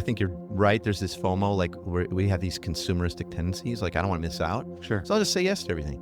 think you're right. There's this FOMO, like we have these consumeristic tendencies. Like, I don't want to miss out. Sure. So I'll just say yes to everything,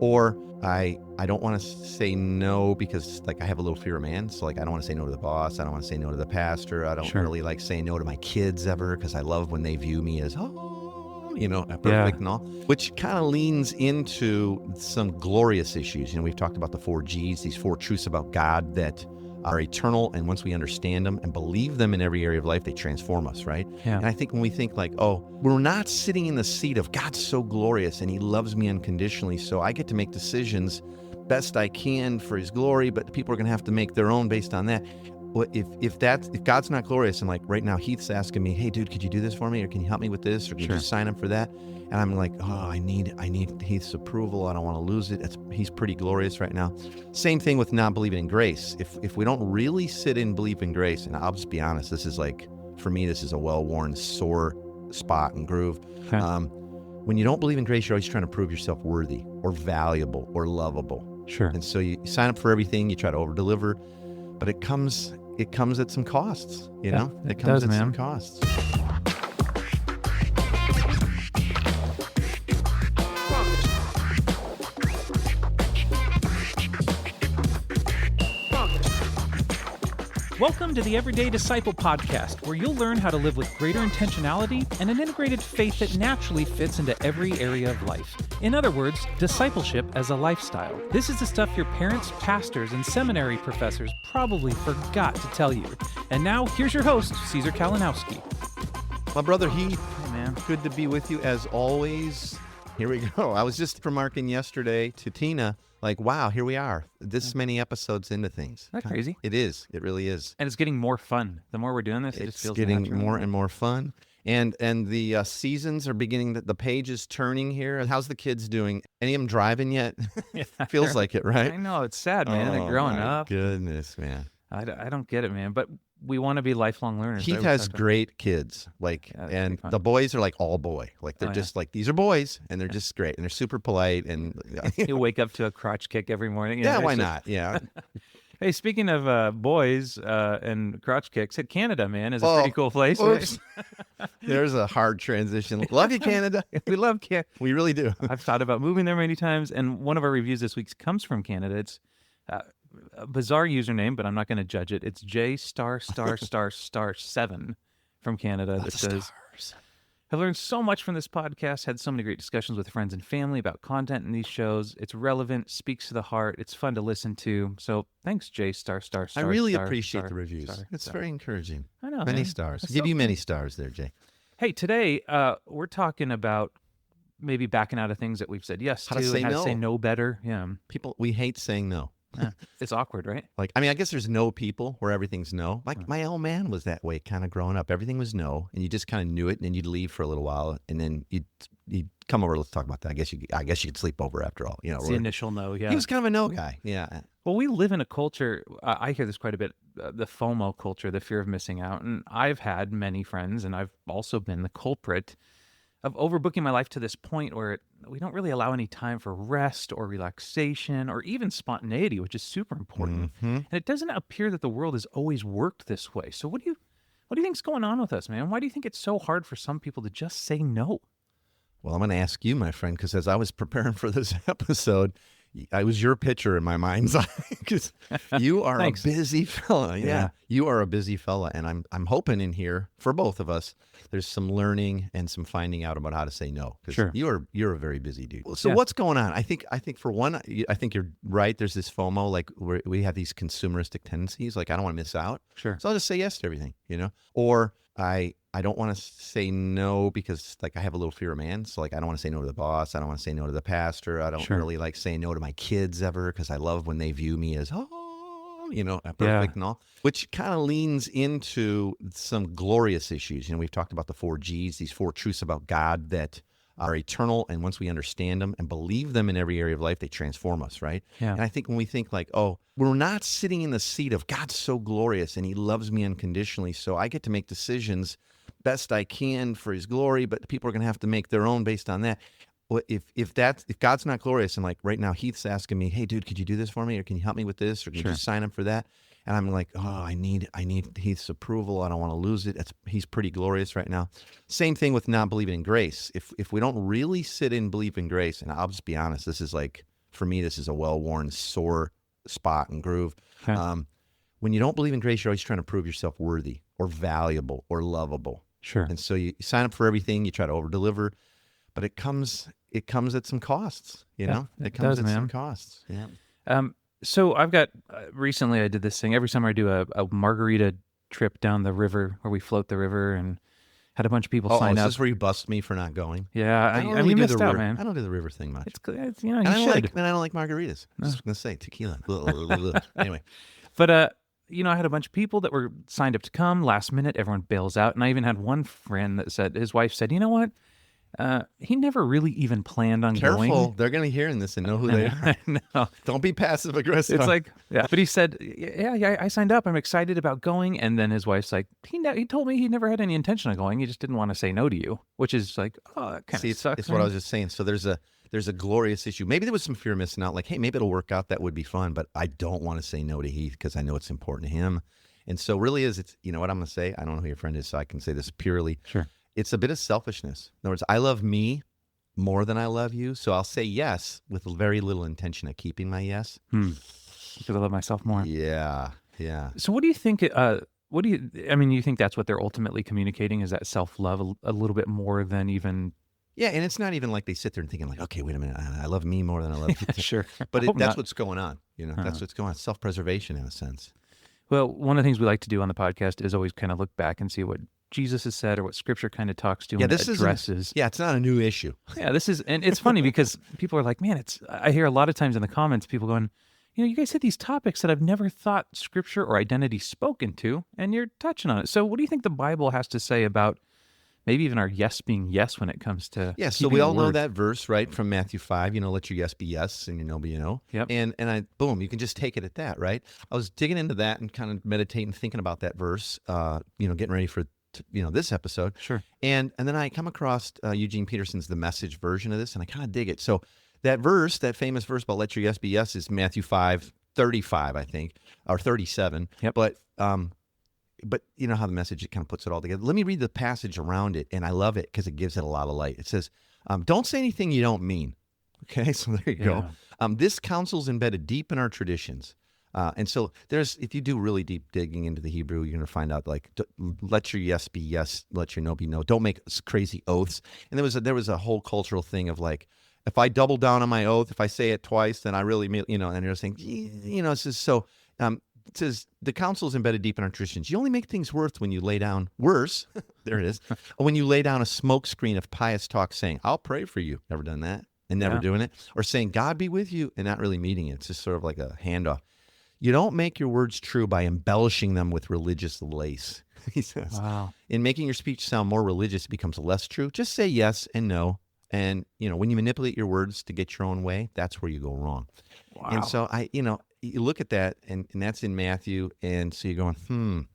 Or I don't want to say no because like I have a little fear of man. So like I don't want to say no to the boss. I don't want to say no to the pastor. I don't Sure. really like saying no to my kids ever because I love when they view me as perfect and all, which kind of leans into some glorious issues. We've talked about the 4 G's, these 4 truths about God that are eternal, and once we understand them and believe them in every area of life, they transform us, right? Yeah. And I think when we think like, oh, we're not sitting in the seat of God's so glorious and he loves me unconditionally, so I get to make decisions best I can for his glory, but people are going to have to make their own based on that. Well, if God's not glorious, and like right now Heath's asking me, hey dude, could you do this for me, or can you help me with this, or can you just sign up for that? And I'm like, oh, I need Heath's approval. I don't want to lose it. He's pretty glorious right now. Same thing with not believing in grace. If we don't really sit and believe in grace, and I'll just be honest, this is like, for me, this is a well-worn sore spot and groove. Okay. When you don't believe in grace, you're always trying to prove yourself worthy or valuable or lovable. Sure. And so you sign up for everything, you try to over-deliver, but it comes at some costs, It comes at some costs. Welcome to the Everyday Disciple podcast, where you'll learn how to live with greater intentionality and an integrated faith that naturally fits into every area of life. In other words, discipleship as a lifestyle. This is the stuff your parents, pastors, and seminary professors probably forgot to tell you. And now, here's your host, Caesar Kalinowski. My brother Heath, Hey, man. good to be with you as always. Here we go. I was just remarking yesterday to Tina, like, wow, here we are. This many episodes into things. Isn't that crazy? It is. It really is. And it's getting more fun. The more we're doing this, it just It's feels getting natural. more and more fun. And the seasons are beginning, the page is turning here. How's the kids doing? Any of them driving yet? Feels like it, right? I know, it's sad, man. They're growing up. Goodness, man. I don't get it, man. But we want to be lifelong learners. Heath has great kids, and the boys are like all boy. Like they're just like, these are boys, and they're just great, and they're super polite. And you wake up to a crotch kick every morning. Yeah, why not? Yeah. Hey, speaking of boys and crotch kicks, Canada, man, is a pretty cool place. Oops. There's a hard transition. Love you, Canada. We love Canada. We really do. I've thought about moving there many times, and one of our reviews this week comes from Canada. It's a bizarre username, but I'm not going to judge it. It's J*****7 from Canada that says, I've learned so much from this podcast, had so many great discussions with friends and family about content in these shows. It's relevant, speaks to the heart. It's fun to listen to. So thanks, J******. I really appreciate the reviews. It's very encouraging. I know. Many man. stars. That's Give so you many cool. stars there, Jay. Hey, today we're talking about maybe backing out of things that we've said yes How to, to say and how no. to say no better. Yeah. We hate saying no. It's awkward, right? Like, I mean, I guess there's no people where everything's no. Like my old man was that way kind of growing up. Everything was no, and you just kind of knew it, and then you'd leave for a little while, and then you'd come over. Let's talk about that. I guess you could sleep over after all. It's the initial no, yeah. He was kind of a no guy. Yeah. Well, we live in a culture, I hear this quite a bit, the FOMO culture, the fear of missing out. And I've had many friends, and I've also been the culprit of overbooking my life to this point where we don't really allow any time for rest or relaxation or even spontaneity, which is super important. Mm-hmm. And it doesn't appear that the world has always worked this way. So what do you think's going on with us, man? Why do you think it's so hard for some people to just say no? Well, I'm going to ask you, my friend, because as I was preparing for this episode, I was your picture in my mind's eye, because you are a busy fella. Yeah, you are a busy fella, and I'm hoping in here for both of us, there's some learning and some finding out about how to say no. Because you're a very busy dude. So what's going on? I think for one, I think you're right. There's this FOMO, like we have these consumeristic tendencies. Like I don't want to miss out. Sure. So I'll just say yes to everything. Or I don't want to say no because like I have a little fear of man. So like I don't want to say no to the boss. I don't want to say no to the pastor. I don't really like saying no to my kids ever because I love when they view me as perfect and all, which kind of leans into some glorious issues. We've talked about the 4 G's, these 4 truths about God that are eternal, and once we understand them and believe them in every area of life, they transform us, right? Yeah. And I think when we think like, oh, we're not sitting in the seat of God's so glorious and he loves me unconditionally, so I get to make decisions best I can for his glory, but people are going to have to make their own based on that. Well, if God's not glorious, and like right now Heath's asking me, hey dude, could you do this for me, or can you help me with this, or can you just sign up for that? and I'm like, oh, I need his approval. I don't want to lose it. He's pretty glorious right now. Same thing with not believing in grace. If we don't really sit in belief in grace, and I'll just be honest, this is like, for me, this is a well-worn sore spot and groove. Okay. When you don't believe in grace, you're always trying to prove yourself worthy or valuable or lovable. Sure. And so you sign up for everything, you try to over-deliver, but it comes at some costs, you know? It comes does, at man. some costs. Yeah. So I've got, recently I did this thing. Every summer I do a margarita trip down the river where we float the river, and had a bunch of people sign is up. this where you bust me for not going? Yeah, I don't I really you do missed the out, river. man. I don't do the river thing much. It's you know, And you I should. don't like margaritas. I was going to say tequila. Anyway. But you know, I had a bunch of people that were signed up to come. Last minute, everyone bails out, and I even had one friend that said his wife said, "You know what? He never really even planned on going." Careful. They're going to hear this and know who they are. No. Don't be passive aggressive. It's like, yeah. But he said, yeah, I signed up. I'm excited about going. And then his wife's like, he told me he never had any intention of going. He just didn't want to say no to you, which is like, oh, that kind of sucks. It's what I was just saying. So there's a glorious issue. Maybe there was some fear of missing out. Like, hey, maybe it'll work out. That would be fun. But I don't want to say no to Heath because I know it's important to him. And so really it's, you know what I'm going to say? I don't know who your friend is, so I can say this purely. Sure. It's a bit of selfishness. In other words, I love me more than I love you. So I'll say yes with very little intention of keeping my yes. Because I love myself more. Yeah. Yeah. So what do you think, you think that's what they're ultimately communicating, is that self-love a little bit more than even... Yeah, and it's not even like they sit there and thinking like, okay, wait a minute, I love me more than I love you. Sure. But Hope that's not. what's going on. You know, that's what's going on. Self-preservation in a sense. Well, one of the things we like to do on the podcast is always kind of look back and see what Jesus has said or what Scripture kind of talks to and addresses. It's not a new issue. Yeah, and it's funny because people are like, man, I hear a lot of times in the comments people going, you know, you guys hit these topics that I've never thought Scripture or identity spoken to, and you're touching on it. So what do you think the Bible has to say about maybe even our yes being yes when it comes to so we all know that verse, right, from Matthew 5, you know, let your yes be yes and your no be no. Yep. And boom, you can just take it at that, right? I was digging into that and kind of meditating, thinking about that verse, getting ready for this episode. Sure. And then I come across Eugene Peterson's The Message version of this, and I kind of dig it. So that verse, that famous verse about let your yes be yes, is Matthew 5:35, I think, or 37. Yep. But you know how the Message, it kind of puts it all together. Let me read the passage around it, and I love it because it gives it a lot of light. It says, don't say anything you don't mean. Okay, so there you go. This counsel's embedded deep in our traditions. And so if you do really deep digging into the Hebrew, you're going to find out, like, let your yes be yes, let your no be no. Don't make crazy oaths. And there was a whole cultural thing of like, if I double down on my oath, if I say it twice, then I really mean, and you're saying, it says, so it says, the counsel is embedded deep in our traditions. You only make things worse when you lay down, there it is, when you lay down a smoke screen of pious talk saying, I'll pray for you. Never done that and never doing it. Or saying, God be with you, and not really meaning it. It's just sort of like a handoff. You don't make your words true by embellishing them with religious lace, he says. Wow. In making your speech sound more religious, it becomes less true. Just say yes and no. And, when you manipulate your words to get your own way, that's where you go wrong. Wow. And so you look at that, and that's in Matthew, and so you're going,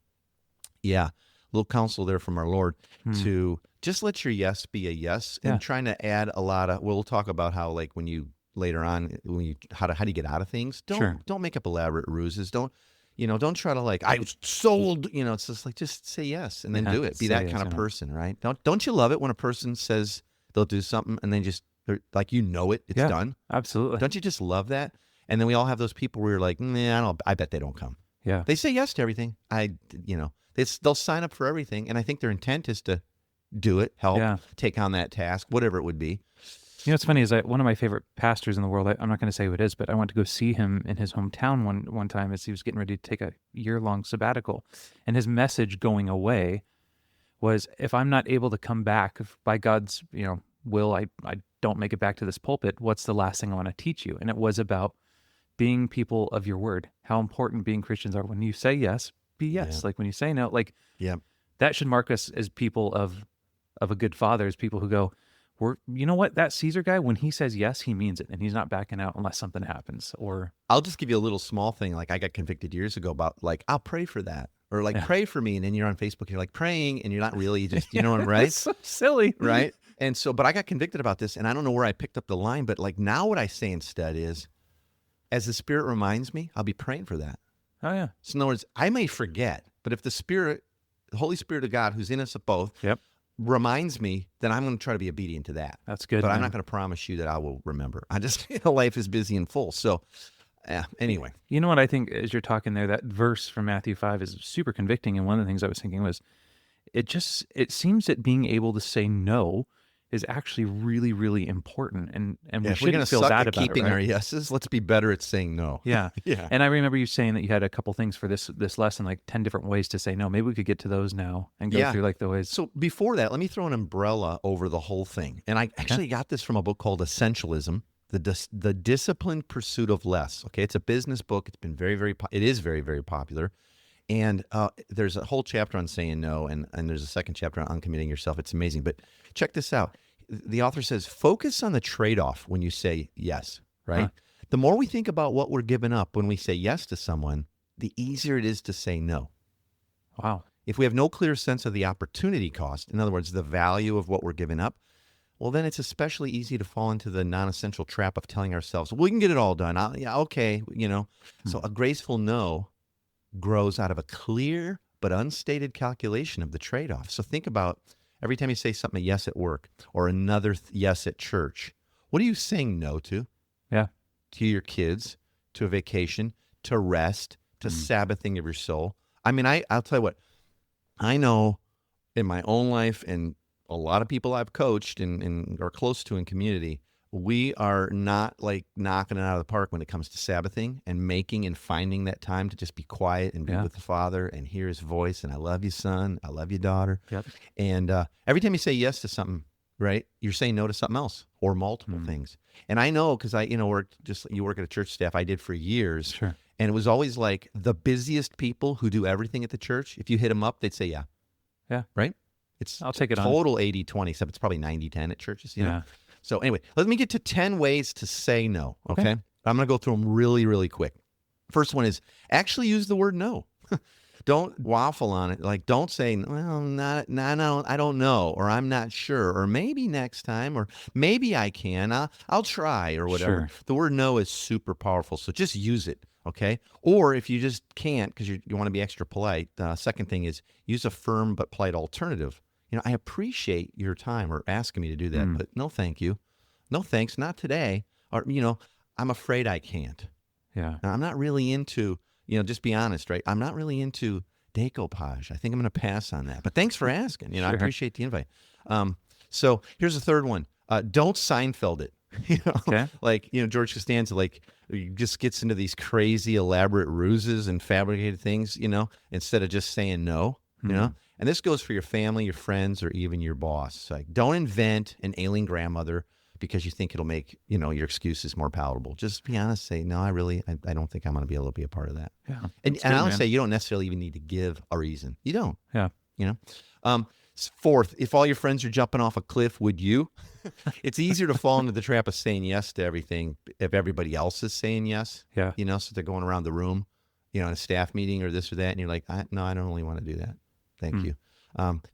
yeah, little counsel there from our Lord to just let your yes be a yes, and trying to add a lot of, we'll talk about how, like, when you later on, how do you get out of things? Don't make up elaborate ruses. Don't try to, like, I sold, it's just like, just say yes and then do it. Be that kind of person, right? Don't you love it when a person says they'll do something and then just, like, it's done? Absolutely. Don't you just love that? And then we all have those people where you're like, I bet they don't come. Yeah. They say yes to everything. They'll sign up for everything. And I think their intent is to do it, help, take on that task, whatever it would be. You know what's funny is one of my favorite pastors in the world, I'm not going to say who it is, but I went to go see him in his hometown one time as he was getting ready to take a year-long sabbatical. And his message going away was, if I'm not able to come back, if by God's will, I don't make it back to this pulpit, what's the last thing I want to teach you? And it was about being people of your word, how important being Christians are. When you say yes, be yes. Yeah. Like when you say no, that should mark us as people of a good father, as people who go, you know what, that Caesar guy, when he says yes, he means it, and he's not backing out unless something happens. Or I'll just give you a little small thing. Like, I got convicted years ago about, like, I'll pray for that, or like pray for me, and then you're on Facebook, you're like praying, and you're not really, just right? It's so silly, right? And so, but I got convicted about this, and I don't know where I picked up the line, but, like, now what I say instead is, as the Spirit reminds me, I'll be praying for that. Oh, yeah. So in other words, I may forget, but if the Holy Spirit of God, who's in us both, Yep. reminds me, then I'm going to try to be obedient to that. That's good. But I'm man. not going to promise you that I will remember. I just, life is busy and full. So anyway. You know what I think as you're talking there, that verse from Matthew 5 is super convicting. And one of the things I was thinking was, it seems that being able to say no is actually really, really important. And we If we're going shouldn't to feel suck bad at about keeping it, right? our yeses, let's be better at saying no. Yeah. Yeah. And I remember you saying that you had a couple things for this lesson, like 10 different ways to say no. Maybe we could get to those now and go through like the ways. So before that, let me throw an umbrella over the whole thing. And I actually got this from a book called Essentialism, the Disciplined Pursuit of Less. Okay, it's a business book. It's been it is very, very popular. And there's a whole chapter on saying no, and there's a second chapter on uncommitting yourself. It's amazing. But check this out. The author says, focus on the trade-off when you say yes, right? Huh. The more we think about what we're giving up when we say yes to someone, the easier it is to say no. Wow. If we have no clear sense of the opportunity cost, in other words, the value of what we're giving up, well, then it's especially easy to fall into the non-essential trap of telling ourselves, well, we can get it all done. Yeah, okay, So a graceful no grows out of a clear but unstated calculation of the trade-off. So think about every time you say something a yes at work or another yes at church, what are you saying no to? Yeah. To your kids, to a vacation, to rest, to Sabbathing of your soul. I mean, I'll tell you what, I know in my own life and a lot of people I've coached and are close to in community, we are not like knocking it out of the park when it comes to Sabbathing and making and finding that time to just be quiet and be with the Father and hear his voice. And I love you, son. I love you, daughter. Yep. And every time you say yes to something, right, you're saying no to something else or multiple things. And I know because you work at a church staff. I did for years. Sure. And it was always like the busiest people who do everything at the church. If you hit them up, they'd say, yeah. Yeah. Right? It's I'll take it total 80-20, except it's probably 90-10 at churches. You know? So anyway, let me get to 10 ways to say no, okay? I'm going to go through them really, really quick. First one is actually use the word no. Don't waffle on it. Like, don't say, well, no, I don't know, or I'm not sure, or maybe next time, or maybe I can. I'll try, or whatever. Sure. The word no is super powerful, so just use it, okay? Or if you just can't because you want to be extra polite, second thing is use a firm but polite alternative. I appreciate your time or asking me to do that, but no thank you. No thanks, not today. Or, I'm afraid I can't. Yeah. Now, I'm not really into, just be honest, right? I'm not really into decoupage. I think I'm going to pass on that. But thanks for asking. I appreciate the invite. So here's the third one. Don't Seinfeld it. Okay. Like, George Costanza, he just gets into these crazy elaborate ruses and fabricated things, instead of just saying no, And this goes for your family, your friends, or even your boss. Like, don't invent an ailing grandmother because you think it'll make, your excuses more palatable. Just be honest, say, no, I don't think I'm going to be able to be a part of that. Yeah. And I would say you don't necessarily even need to give a reason. You don't. Yeah. Fourth, if all your friends are jumping off a cliff, would you? It's easier to fall into the trap of saying yes to everything if everybody else is saying yes. Yeah. So they're going around the room, in a staff meeting or this or that, and you're like, no, I don't really want to do that. Thank you.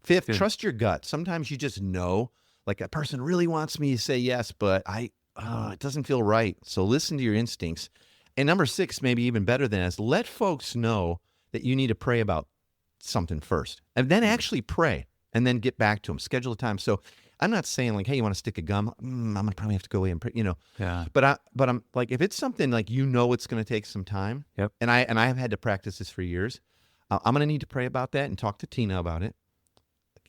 Fifth, trust your gut. Sometimes you just know, like, a person really wants me to say yes, but it doesn't feel right. So listen to your instincts. And number 6, maybe even better than this, let folks know that you need to pray about something first, and then actually pray, and then get back to them. Schedule a time. So I'm not saying like, hey, you want to stick a gum? I'm gonna probably have to go away and pray. Yeah. But I'm like, if it's something like it's going to take some time. Yep. And I have had to practice this for years. I'm going to need to pray about that and talk to Tina about it.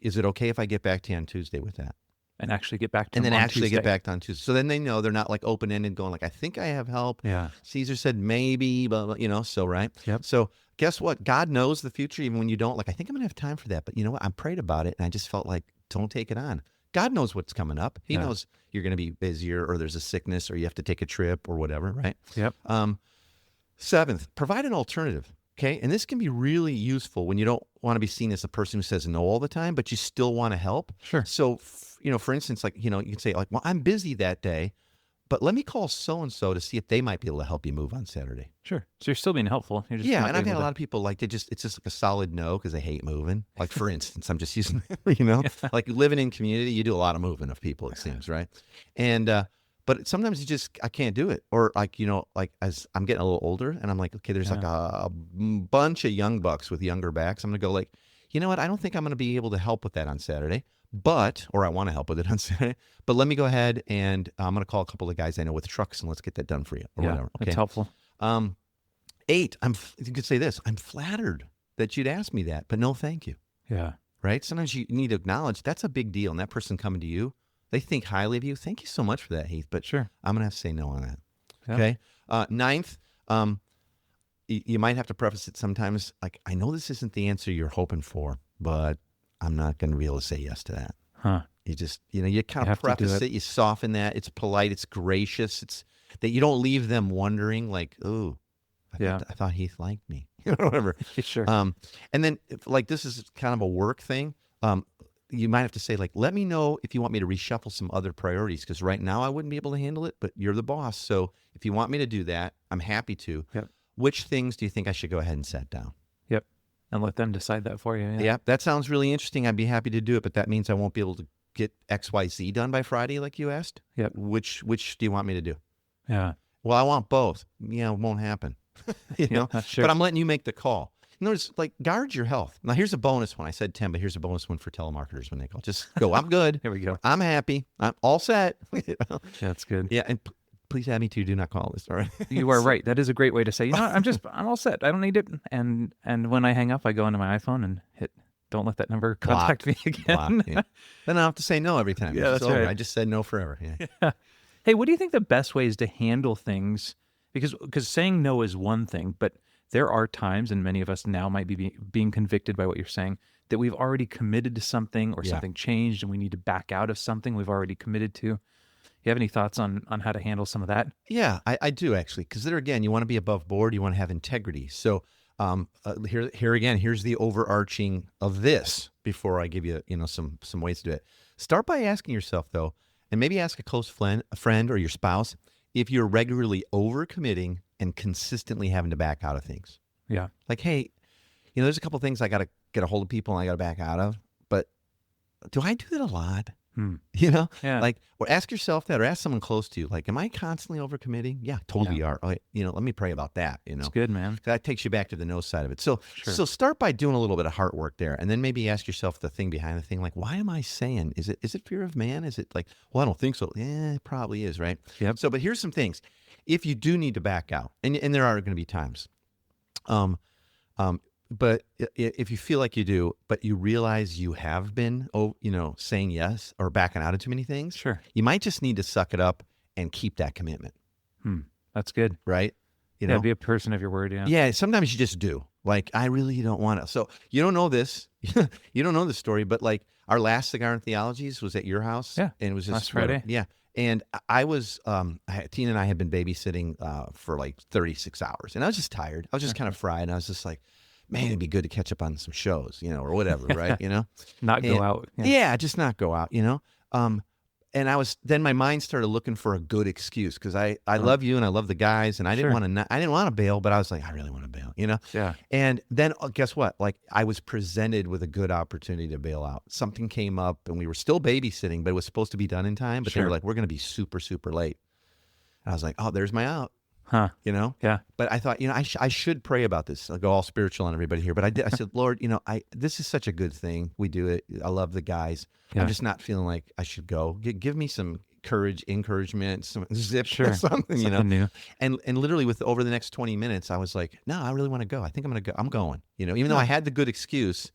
Is it okay if I get back to you on Tuesday with that? And actually get back to and them then on actually Tuesday. get back on Tuesday. So then they know they're not like open-ended going like, I think I have help. Yeah. Caesar said maybe, blah, blah, so right. Yep. So guess what? God knows the future even when you don't. Like, I think I'm going to have time for that. But you know what? I prayed about it and I just felt like, don't take it on. God knows what's coming up. He knows you're going to be busier or there's a sickness or you have to take a trip or whatever, right? Yep. 7th, provide an alternative. Okay. And this can be really useful when you don't want to be seen as a person who says no all the time, but you still want to help. Sure. So, for instance, like, you can say like, well, I'm busy that day, but let me call so-and-so to see if they might be able to help you move on Saturday. Sure. So you're still being helpful. You're just Yeah. not And I've had able a to- lot of people like, it's just like a solid no because they hate moving. Like, for instance, I'm just using, like living in community, you do a lot of moving of people, it seems, right? And, But sometimes I can't do it. Or like, like as I'm getting a little older and I'm like, okay, there's like a bunch of young bucks with younger backs. I'm going to go like, you know what? I don't think I'm going to be able to help with that on Saturday, or I want to help with it on Saturday, but let me go ahead and I'm going to call a couple of guys I know with trucks and let's get that done for you or whatever. Okay. That's helpful. 8, you could say this, I'm flattered that you'd ask me that, but no, thank you. Yeah. Right? Sometimes you need to acknowledge that's a big deal. And that person coming to you, they think highly of you. Thank you so much for that, Heath. But sure, I'm going to have to say no on that. Yeah. Okay. 9th, you might have to preface it sometimes. Like, I know this isn't the answer you're hoping for, but I'm not going to be able to say yes to that. Huh. You just, you kind of preface it. You soften that. It's polite. It's gracious. It's that you don't leave them wondering like, oh, I thought Heath liked me. Whatever. Sure. And then like this is kind of a work thing. You might have to say like, let me know if you want me to reshuffle some other priorities because right now I wouldn't be able to handle it, but you're the boss. So if you want me to do that, I'm happy to. Yep. Which things do you think I should go ahead and set down? Yep. And let them decide that for you. Yeah, that sounds really interesting. I'd be happy to do it, but that means I won't be able to get XYZ done by Friday like you asked. Yep. Which do you want me to do? Yeah. Well, I want both. Yeah, it won't happen. Sure. But I'm letting you make the call. Notice, like, guard your health. Now, here's a bonus one. I said 10, but here's a bonus one for telemarketers when they call. Just go, I'm good. Here we go. I'm happy. I'm all set. That's good. Yeah, and please add me to do not call this, all right? You are right. That is a great way to say, you know what, I'm all set. I don't need it. And when I hang up, I go into my iPhone and hit, don't let that number contact me again. Yeah. Then I have to say no every time. Yeah, that's right. I just said no forever. Yeah. Hey, what do you think the best way is to handle things? Because saying no is one thing, but there are times, and many of us now might be being convicted by what you're saying, that we've already committed to something or something changed and we need to back out of something we've already committed to. You have any thoughts on how to handle some of that? Yeah, I do actually, because there again, you want to be above board, you want to have integrity. So here again, here's the overarching of this before I give you some ways to do it. Start by asking yourself though, and maybe ask a close friend or your spouse if you're regularly overcommitting and consistently having to back out of things. Yeah. Like, hey, there's a couple of things I got to get a hold of people and I got to back out of, but do I do that a lot? Yeah. Like, or ask yourself that, or ask someone close to you. Like, am I constantly overcommitting? Yeah, totally are. Let me pray about that. It's good, man. That takes you back to the no side of it. So start by doing a little bit of heart work there, and then maybe ask yourself the thing behind the thing. Like, why am I saying? Is it fear of man? Is it like, well, I don't think so. Yeah, it probably is, right? Yep. So, but here's some things. If you do need to back out, and there are going to be times, but if you feel like you do, but you realize you have been, saying yes or backing out of too many things, you might just need to suck it up and keep that commitment. That's good. Right? Be a person of your word. Yeah. Yeah. Sometimes you just do. Like, I really don't want to. So you don't know this. You don't know this story, but like our last Cigar and Theologies was at your house. Yeah. And it was just last Friday. Yeah. And I was, Tina and I had been babysitting for like 36 hours. And I was just tired. I was just kind of fried. And I was just like, man, it'd be good to catch up on some shows, or whatever, right? Not go out. Yeah, just not go out, And then my mind started looking for a good excuse because I love you and I love the guys and I didn't want to bail, but I was like, I really want to bail, Yeah. And then guess what? Like, I was presented with a good opportunity to bail out. Something came up and we were still babysitting, but it was supposed to be done in time. But they were like, we're going to be super, super late. And I was like, oh, there's my out. Huh. Yeah. But I thought, I should pray about this. I'll go all spiritual on everybody here. But I said, Lord, this is such a good thing. We do it. I love the guys. I'm just not feeling like I should go. Give me some encouragement, some zip or something, new. And literally over the next 20 minutes, I was like, no, I really want to go. I think I'm going to go. I'm going, even though I had the good excuse,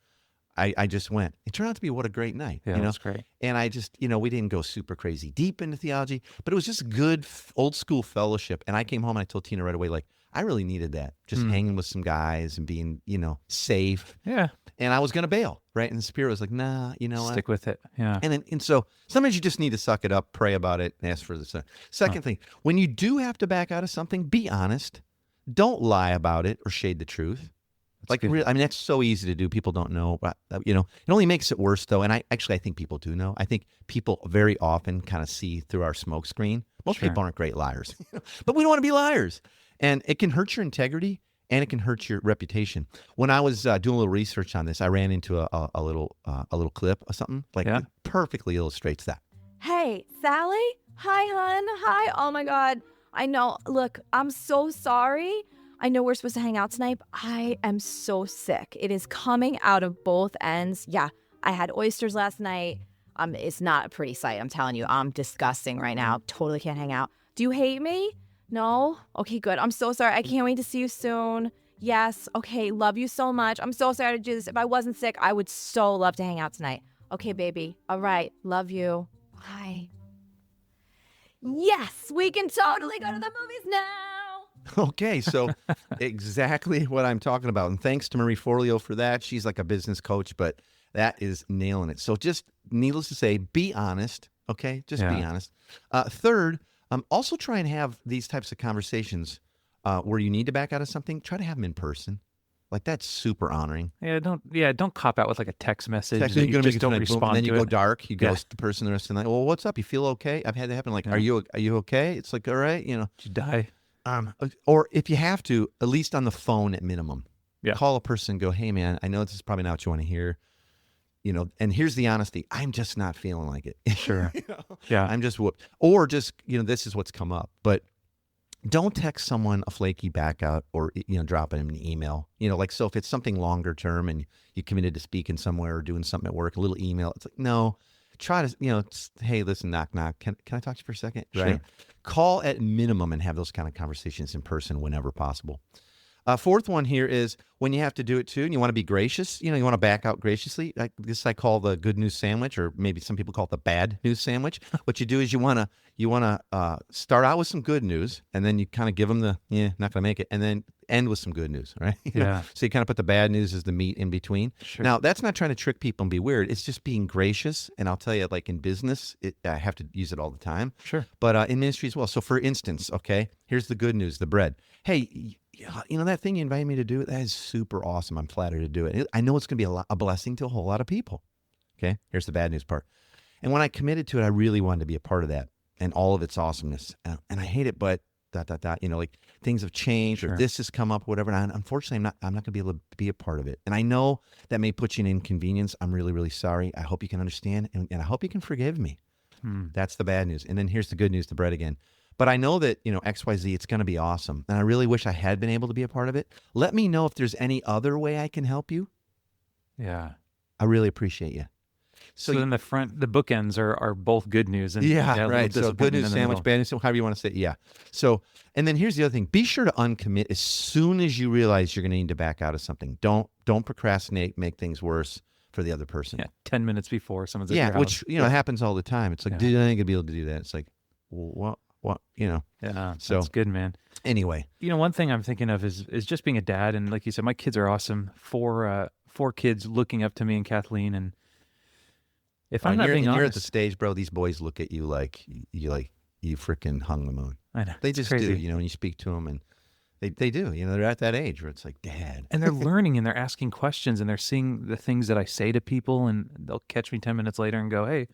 I just went. It turned out to be what a great night. Yeah, that's great. And I just, we didn't go super crazy deep into theology, but it was just good old school fellowship. And I came home and I told Tina right away, like, I really needed that. Just hanging with some guys and being, safe. Yeah. And I was going to bail, right? And the Spirit was like, nah, stick with it. Yeah. And so sometimes you just need to suck it up, pray about it, and ask for the second thing. When you do have to back out of something, be honest. Don't lie about it or shade the truth. That's so easy to do. People don't know, but, it only makes it worse though. And I think people do know. I think people very often kind of see through our smoke screen. Most people aren't great liars, but we don't want to be liars. And it can hurt your integrity and it can hurt your reputation. When I was doing a little research on this, I ran into a little clip of something that perfectly illustrates that. Hey, Sally, Hi, hon. Hi. Oh my God. I know. Look, I'm so sorry. I know we're supposed to hang out tonight, but I am so sick. It is coming out of both ends. Yeah, I had oysters last night. It's not a pretty sight. I'm telling you, I'm disgusting right now. Totally can't hang out. Do you hate me? No? Okay, good. I'm so sorry. I can't wait to see you soon. Yes. Okay. Love you so much. I'm so sorry to do this. If I wasn't sick, I would so love to hang out tonight. Okay, baby. All right. Love you. Bye. Yes, we can totally go to the movies now. Okay, so exactly what I'm talking about. And thanks to Marie Forleo for that. She's like a business coach, but that is nailing it. So just needless to say, be honest, okay? Just be honest. Third, also try and have these types of conversations where you need to back out of something. Try to have them in person. Like that's super honoring. Don't cop out with like a text message. Text, that you're you gonna just make it don't tonight, boom, respond and then to you go it. dark. You ghost the person the rest of the night. Well, what's up? You feel okay? I've had that happen. Like, are you okay? It's like, all right, you know. Did you die? Or if you have to, at least on the phone at minimum. Yeah. Call a person and go, hey man, I know this is probably not what you want to hear. You know, and here's the honesty. I'm just not feeling like it. Sure. You know? Yeah. I'm just whooped. Or just, you know, this is what's come up. But don't text someone a flaky back out or, you know, drop them an email. You know, like, so if it's something longer term and you committed to speaking somewhere or doing something at work, a little email, it's like, no, try to, you know, hey, listen, knock, knock. Can I talk to you for a second? Sure. Right? Call at minimum and have those kind of conversations in person whenever possible. Fourth one here is when you have to do it too, and you want to be gracious, you know, you want to back out graciously. This I call the good news sandwich, or maybe some people call it the bad news sandwich. What you do is you want to start out with some good news, and then you kind of give them the not gonna make it, and then end with some good news, right? You know? Yeah. So you kind of put the bad news as the meat in between. Sure. Now that's not trying to trick people and be weird. It's just being gracious. And I'll tell you, like in business, I have to use it all the time. Sure. But in ministry as well. So for instance, okay, here's the good news: the bread. Hey, you know that thing you invited me to do? That is super awesome. I'm flattered to do it. I know it's going to be a blessing to a whole lot of people. Okay, here's the bad news part. And when I committed to it, I really wanted to be a part of that and all of its awesomeness. And I hate it, but ... You know, like things have changed Sure. or this has come up, whatever. And unfortunately, I'm not going to be able to be a part of it. And I know that may put you in inconvenience. I'm really, really sorry. I hope you can understand, and I hope you can forgive me. That's the bad news. And then here's the good news: the bread again. But I know that, you know, XYZ, it's going to be awesome. And I really wish I had been able to be a part of it. Let me know if there's any other way I can help you. Yeah. I really appreciate you. So then the bookends are both good news. And Yeah, a little right. So good disappointment news in the sandwich, middle. bad news, however you want to say it. Yeah. So, and then here's the other thing. Be sure to uncommit as soon as you realize you're going to need to back out of something. Don't procrastinate, make things worse for the other person. Yeah. 10 minutes before someone's at your house. Which, you know, happens all the time. It's like, dude, I ain't going to be able to do that. It's like, well, what, you know. Yeah. So That's good, man. Anyway. You know, one thing I'm thinking of is just being a dad. And like you said, my kids are awesome. Four kids looking up to me and Kathleen. And if I'm not being honest, you're at the stage, bro, these boys look at you like you freaking hung the moon. I know. They It's just crazy. do, you know, when you speak to them, and they do, you know, they're at that age where it's like, Dad. And they're learning and they're asking questions and they're seeing the things that I say to people, and they'll catch me 10 minutes later and go, hey,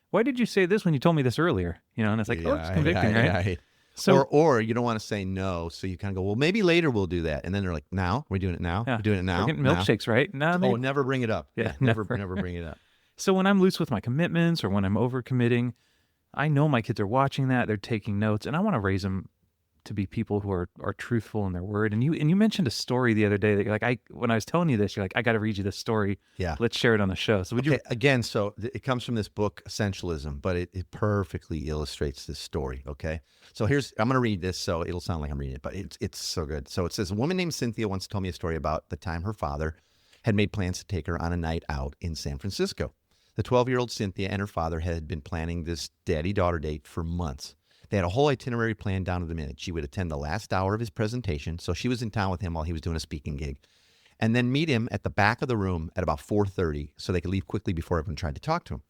why did you say this when you told me this earlier? You know, and it's like, oh, it's convicting, right? So, or you don't want to say no, so you kind of go, well, maybe later we'll do that, and then they're like, now we're doing it now, yeah, we're doing it now. we're getting now. milkshakes, right? No, Oh, never bring it up. Yeah, never never. bring it up. So when I'm loose with my commitments or when I'm overcommitting, I know my kids are watching that, they're taking notes, and I want to raise them to be people who are truthful in their word. And you mentioned a story the other day that you're like, when I was telling you this, you're like, I got to read you this story. Yeah. Let's share it on the show. So would you? Again, so it comes from this book, Essentialism, but it perfectly illustrates this story. Okay. So I'm going to read this, so it'll sound like I'm reading it, but it's so good. So it says, a woman named Cynthia once told me a story about the time her father had made plans to take her on a night out in San Francisco. The 12-year-old Cynthia and her father had been planning this daddy-daughter date for months. They had a whole itinerary planned down to the minute. She would attend the last hour of his presentation, so she was in town with him while he was doing a speaking gig, and then meet him at the back of the room at about 4:30 so they could leave quickly before everyone tried to talk to him.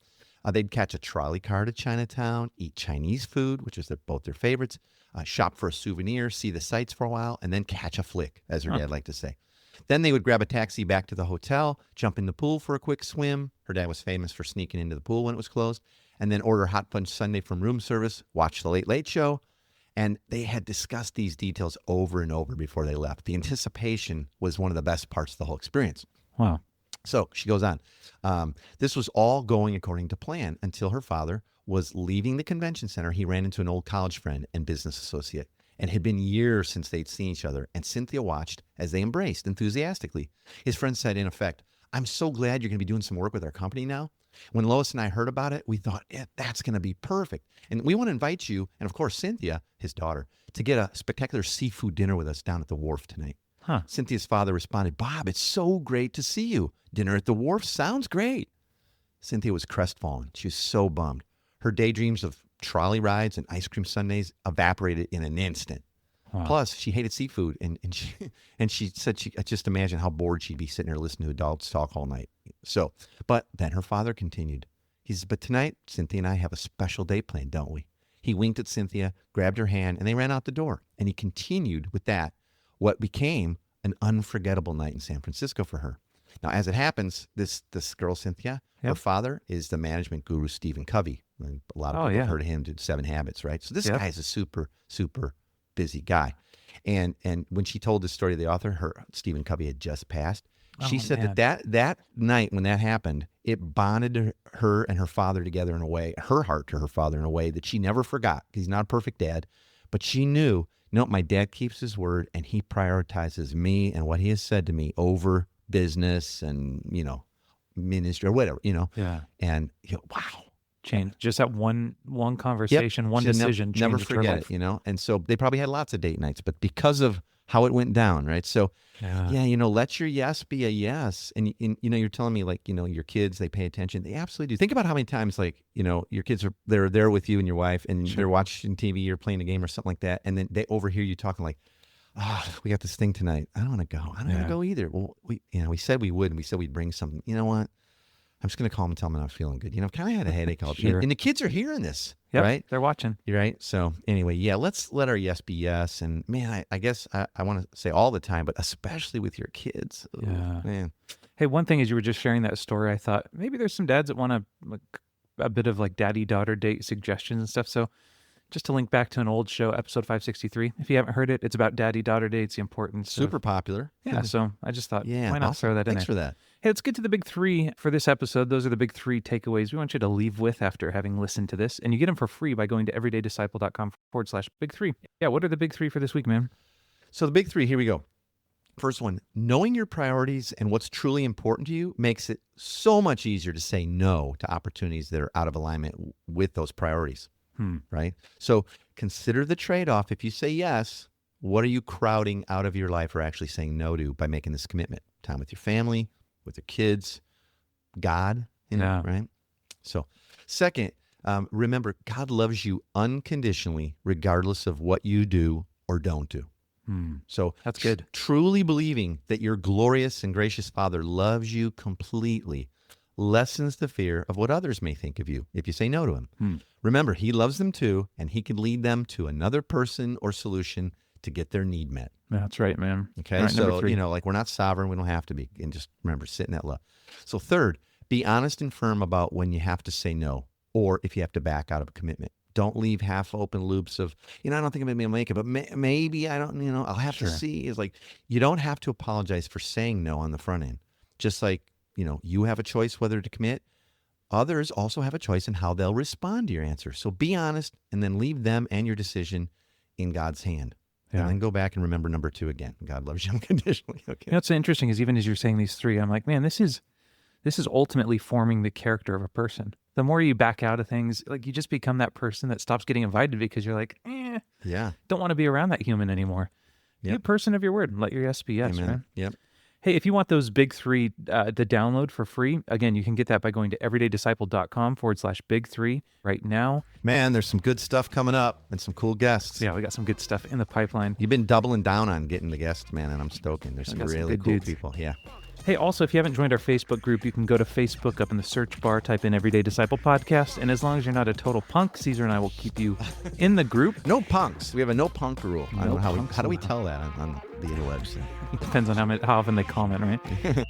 They'd catch a trolley car to Chinatown, eat Chinese food, which is both their favorites, shop for a souvenir, see the sights for a while, and then catch a flick, as her dad liked to say. Then they would grab a taxi back to the hotel, jump in the pool for a quick swim. Her dad was famous for sneaking into the pool when it was closed, and then order hot punch sundae from room service, watch the Late Late Show. And they had discussed these details over and over before they left. The anticipation was one of the best parts of the whole experience. Wow. So she goes on. This was all going according to plan until her father was leaving the convention center. He ran into an old college friend and business associate, and it had been years since they'd seen each other. And Cynthia watched as they embraced enthusiastically. His friend said, in effect, "I'm so glad you're going to be doing some work with our company now. When Lois and I heard about it, we thought, that's going to be perfect. And we want to invite you, and of course, Cynthia, his daughter, to get a spectacular seafood dinner with us down at the wharf tonight." Huh. Cynthia's father responded, "Bob, it's so great to see you. Dinner at the wharf sounds great." Cynthia was crestfallen. She was so bummed. Her daydreams of trolley rides and ice cream sundaes evaporated in an instant. Wow. Plus, she hated seafood, and she said I just imagine how bored she'd be sitting there listening to adults talk all night. So, but then her father continued. He says, "But tonight, Cynthia and I have a special date planned, don't we?" He winked at Cynthia, grabbed her hand, and they ran out the door. And he continued with that, what became an unforgettable night in San Francisco for her. Now, as it happens, this girl, Cynthia, her father is the management guru, Stephen Covey. And a lot of people have heard of him, did 7 Habits, right? So this guy is a super, super busy guy. And when she told this story to the author, Stephen Covey had just passed. She said that night when that happened, it bonded her and her father together in a way, her heart to her father in a way that she never forgot. He's not a perfect dad, but she knew, my dad keeps his word and he prioritizes me and what he has said to me over business and, ministry or whatever, Yeah. And wow. Change just that one conversation, one decision. Never changed her forget life. it, And so they probably had lots of date nights, but because of how it went down, right? So let your yes be a yes. And you're telling me your kids, they pay attention. They absolutely do. Think about how many times your kids they're there with you and your wife and they're watching TV, you're playing a game or something like that. And then they overhear you talking like, we got this thing tonight. I don't want to go. I don't want to go either. Well, we said we would, and we said we'd bring something. You know what? I'm just going to call them and tell them I'm not feeling good. I've kind of had a headache all day. And the kids are hearing this, right? They're watching. You're right. So anyway, let's let our yes be yes. And man, I guess I want to say all the time, but especially with your kids. Ooh, man. Hey, one thing is you were just sharing that story. I thought maybe there's some dads that want a bit of daddy-daughter date suggestions and stuff. So just to link back to an old show, episode 563. If you haven't heard it, it's about daddy-daughter dates, the importance. Super popular. Yeah, so I just thought, why not throw that in there? Thanks for that. Hey, let's get to the big 3 for this episode. Those are the big 3 takeaways we want you to leave with after having listened to this. And you get them for free by going to everydaydisciple.com/big 3. Yeah, what are the big 3 for this week, man? So the big 3, here we go. First one, knowing your priorities and what's truly important to you makes it so much easier to say no to opportunities that are out of alignment with those priorities. Right? So consider the trade-off. If you say yes, what are you crowding out of your life or actually saying no to by making this commitment? Time with your family, with your kids, God, right? So second, remember, God loves you unconditionally, regardless of what you do or don't do. So that's good. Truly believing that your glorious and gracious Father loves you completely lessens the fear of what others may think of you if you say no to him. Remember, he loves them too, and he can lead them to another person or solution to get their need met. That's right, man. Okay, right, so, we're not sovereign. We don't have to be. And just remember, sit in that love. So third, be honest and firm about when you have to say no or if you have to back out of a commitment. Don't leave half-open loops of, I don't think I'm going to be able to make it, but maybe I don't, I'll have to see. It's like, you don't have to apologize for saying no on the front end. Just like, you have a choice whether to commit. Others also have a choice in how they'll respond to your answer. So be honest and then leave them and your decision in God's hand. Yeah. And then go back and remember number 2 again. God loves you unconditionally. Okay. What's interesting is even as you're saying these 3, I'm like, man, this is ultimately forming the character of a person. The more you back out of things, you just become that person that stops getting invited because you're like, don't want to be around that human anymore. Be a person of your word and let your yes be yes, Amen. man. Yep. Hey, if you want those big 3, the download for free, again, you can get that by going to everydaydisciple.com/big 3 right now. Man, there's some good stuff coming up and some cool guests. Yeah, we got some good stuff in the pipeline. You've been doubling down on getting the guests, man, and I'm stoking. There's some really good cool dudes. people. Yeah. Hey, also, if you haven't joined our Facebook group, you can go to Facebook, up in the search bar, type in Everyday Disciple Podcast, and as long as you're not a total punk, Caesar and I will keep you in the group. No punks. We have a no punk rule. I don't know how do we allowed. tell that on the interwebs? Depends on how often they comment, right?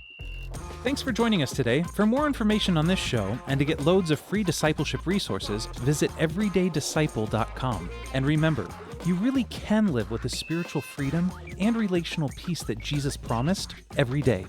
Thanks for joining us today. For more information on this show and to get loads of free discipleship resources, visit everydaydisciple.com. And remember, you really can live with the spiritual freedom and relational peace that Jesus promised every day.